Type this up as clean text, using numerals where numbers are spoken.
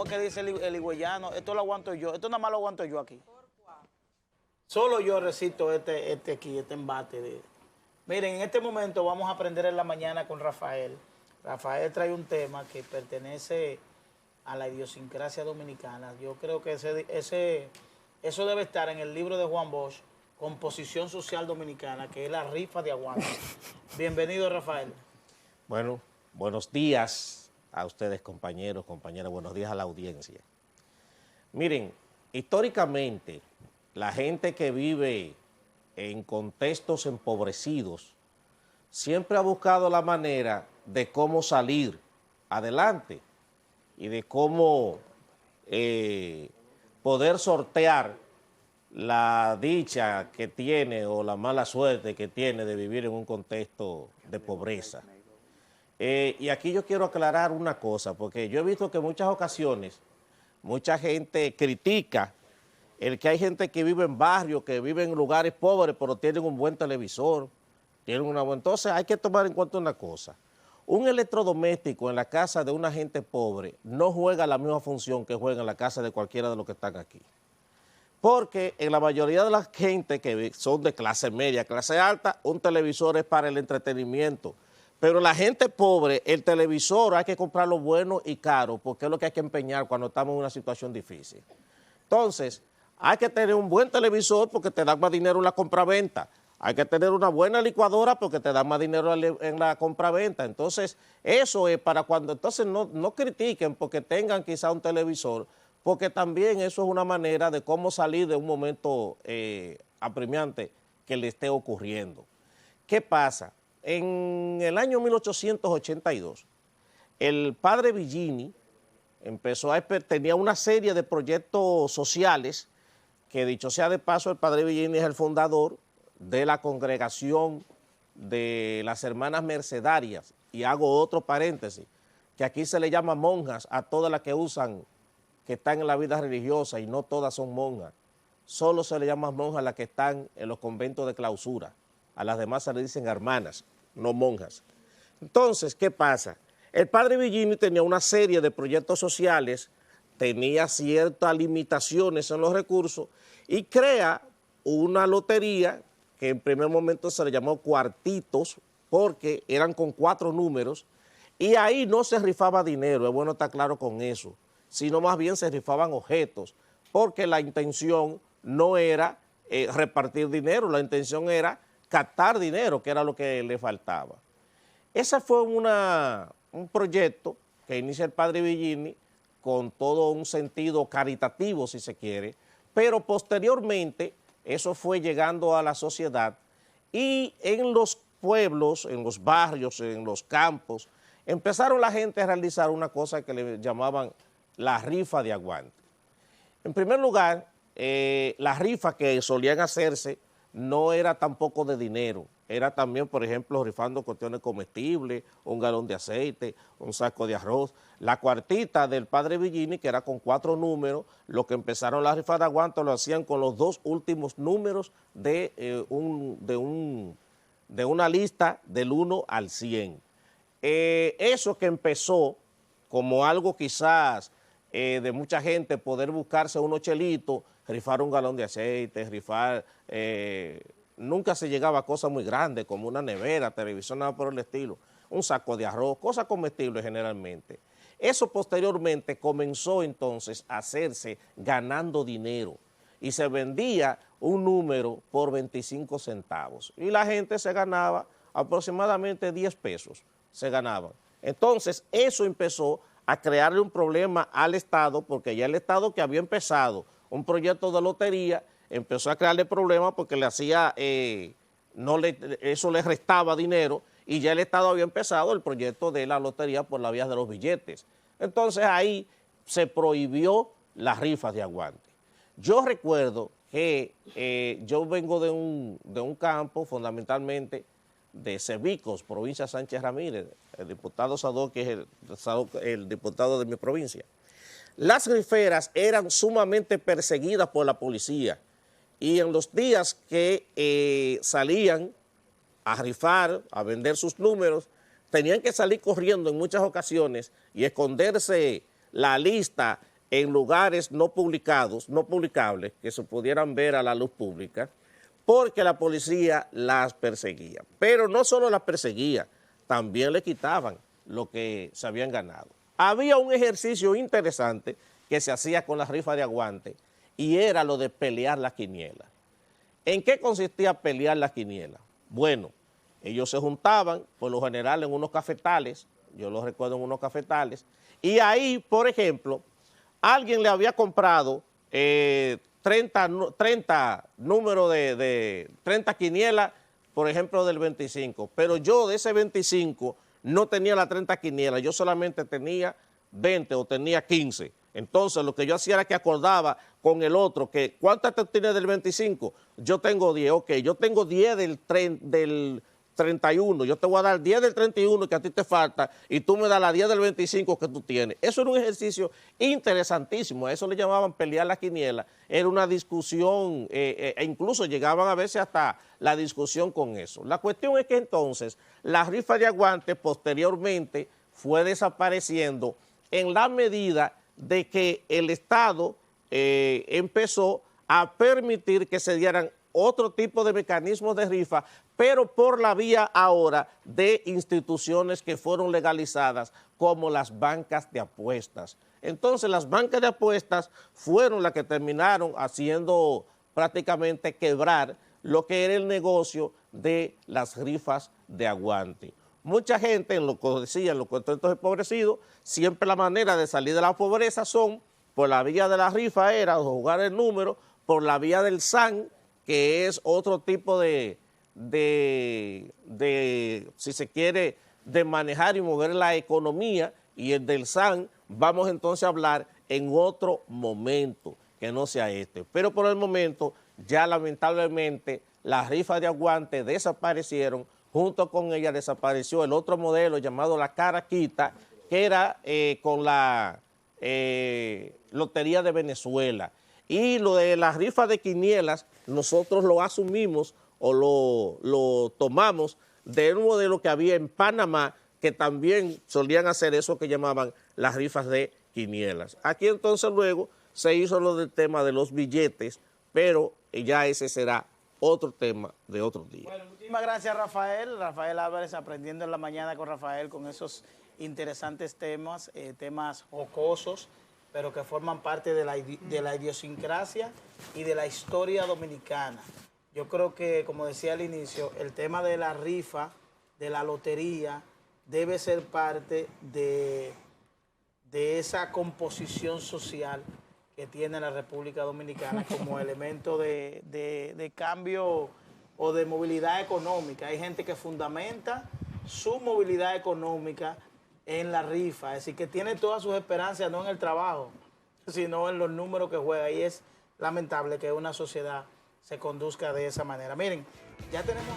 ¿cómo es que dice el higüeyano? Esto lo aguanto yo, esto nada más lo aguanto yo aquí. Solo yo recito este embate. Miren, en este momento vamos a aprender en la mañana con Rafael. Rafael trae un tema que pertenece a la idiosincrasia dominicana. Yo creo que eso debe estar en el libro de Juan Bosch, Composición Social Dominicana, que es la rifa de aguante. Bienvenido, Rafael. Bueno, buenos días a ustedes, compañeros, compañeras, buenos días a la audiencia. Miren, históricamente, la gente que vive en contextos empobrecidos siempre ha buscado la manera de cómo salir adelante y de cómo poder sortear la dicha que tiene o la mala suerte que tiene de vivir en un contexto de pobreza. Y aquí yo quiero aclarar una cosa, porque yo he visto que en muchas ocasiones mucha gente critica el que hay gente que vive en barrios, que vive en lugares pobres, pero tienen un buen televisor, tienen una buena... Entonces hay que tomar en cuenta una cosa. Un electrodoméstico en la casa de una gente pobre no juega la misma función que juega en la casa de cualquiera de los que están aquí. Porque en la mayoría de la gente que son de clase media, clase alta, un televisor es para el entretenimiento. Pero la gente pobre, el televisor hay que comprarlo bueno y caro, porque es lo que hay que empeñar cuando estamos en una situación difícil. Entonces, hay que tener un buen televisor porque te da más dinero en la compraventa. Hay que tener una buena licuadora porque te da más dinero en la compraventa. Entonces, eso es para cuando... Entonces, no critiquen porque tengan quizá un televisor, porque también eso es una manera de cómo salir de un momento apremiante que le esté ocurriendo. ¿Qué pasa? En el año 1882, el padre Villini tenía una serie de proyectos sociales que, dicho sea de paso, el padre Villini es el fundador de la congregación de las hermanas mercedarias, y hago otro paréntesis, que aquí se le llama monjas a todas las que usan, que están en la vida religiosa, y no todas son monjas, solo se le llama monjas a las que están en los conventos de clausura, a las demás se le dicen hermanas, no monjas. Entonces, ¿qué pasa? El padre Villini tenía una serie de proyectos sociales, tenía ciertas limitaciones en los recursos y crea una lotería que en primer momento se le llamó cuartitos porque eran con 4 números y ahí no se rifaba dinero, es bueno estar claro con eso, sino más bien se rifaban objetos porque la intención no era repartir dinero, la intención era captar dinero, que era lo que le faltaba. Ese fue un proyecto que inicia el padre Villini con todo un sentido caritativo, si se quiere, pero posteriormente eso fue llegando a la sociedad y en los pueblos, en los barrios, en los campos, empezaron la gente a realizar una cosa que le llamaban la rifa de aguante. En primer lugar, las rifas que solían hacerse no era tampoco de dinero, era también, por ejemplo, rifando cuestiones comestibles, un galón de aceite, un saco de arroz. La cuartita del padre Villini, que era con 4 números, lo que empezaron la rifa de aguante lo hacían con los 2 últimos números de una lista del 1 al 100. Eso que empezó como algo quizás de mucha gente poder buscarse unos chelitos, rifar un galón de aceite, rifar... nunca se llegaba a cosas muy grandes como una nevera, televisión, nada por el estilo, un saco de arroz, cosas comestibles generalmente. Eso posteriormente comenzó entonces a hacerse ganando dinero y se vendía un número por 25 centavos y la gente se ganaba aproximadamente 10 pesos, se ganaban. Entonces eso empezó a crearle un problema al Estado porque ya el Estado que había empezado un proyecto de lotería empezó a crearle problemas porque le hacía, eso le restaba dinero y ya el Estado había empezado el proyecto de la lotería por la vía de los billetes. Entonces ahí se prohibió las rifas de aguante. Yo recuerdo que yo vengo de un campo fundamentalmente de Cebicos, provincia Sánchez Ramírez, el diputado Sadó, que es el diputado de mi provincia. Las riferas eran sumamente perseguidas por la policía. Y en los días que salían a rifar, a vender sus números, tenían que salir corriendo en muchas ocasiones y esconderse la lista en lugares no publicados, no publicables, que se pudieran ver a la luz pública, porque la policía las perseguía. Pero no solo las perseguía, también le quitaban lo que se habían ganado. Había un ejercicio interesante que se hacía con la rifa de aguante y era lo de pelear la quiniela. ¿En qué consistía pelear la quiniela? Bueno, ellos se juntaban, por lo general en unos cafetales, yo lo recuerdo en unos cafetales, y ahí, por ejemplo, alguien le había comprado 30 números de 30 quinielas, por ejemplo, del 25, pero yo de ese 25 no tenía las 30 quinielas, yo solamente tenía 20 o tenía 15. Entonces, lo que yo hacía era que acordaba con el otro que ¿cuántas te tienes del 25? Yo tengo 10, ok, yo tengo 10 del 31, yo te voy a dar 10 del 31 que a ti te falta y tú me das la 10 del 25 que tú tienes. Eso era un ejercicio interesantísimo, a eso le llamaban pelear la quiniela, era una discusión, e incluso llegaban a veces hasta la discusión con eso. La cuestión es que entonces la rifa de aguante posteriormente fue desapareciendo en la medida de que el Estado empezó a permitir que se dieran otro tipo de mecanismos de rifa, pero por la vía ahora de instituciones que fueron legalizadas, como las bancas de apuestas. Entonces, las bancas de apuestas fueron las que terminaron haciendo prácticamente quebrar lo que era el negocio de las rifas de aguante. Mucha gente, en lo que decían los contentos empobrecidos, siempre la manera de salir de la pobreza son por la vía de la rifa, era jugar el número, por la vía del SAN, que es otro tipo de si se quiere, de manejar y mover la economía, y el del SAN vamos entonces a hablar en otro momento, que no sea este. Pero por el momento, ya lamentablemente, las rifas de aguante desaparecieron, junto con ella desapareció el otro modelo llamado la Caraquita, que era con la Lotería de Venezuela. Y lo de las rifas de quinielas, nosotros lo asumimos o lo tomamos de un modelo que había en Panamá, que también solían hacer eso que llamaban las rifas de quinielas. Aquí entonces luego se hizo lo del tema de los billetes, pero ya ese será otro tema de otro día. Bueno, muchísimas gracias, Rafael. Rafael Álvarez, Aprendiendo en la Mañana con Rafael, con esos interesantes temas, temas jocosos, pero que forman parte de la idiosincrasia y de la historia dominicana. Yo creo que, como decía al inicio, el tema de la rifa, de la lotería, debe ser parte de esa composición social que tiene la República Dominicana como elemento de cambio o de movilidad económica. Hay gente que fundamenta su movilidad económica en la rifa, es decir, que tiene todas sus esperanzas no en el trabajo, sino en los números que juega, y es lamentable que una sociedad se conduzca de esa manera. Miren, ya tenemos...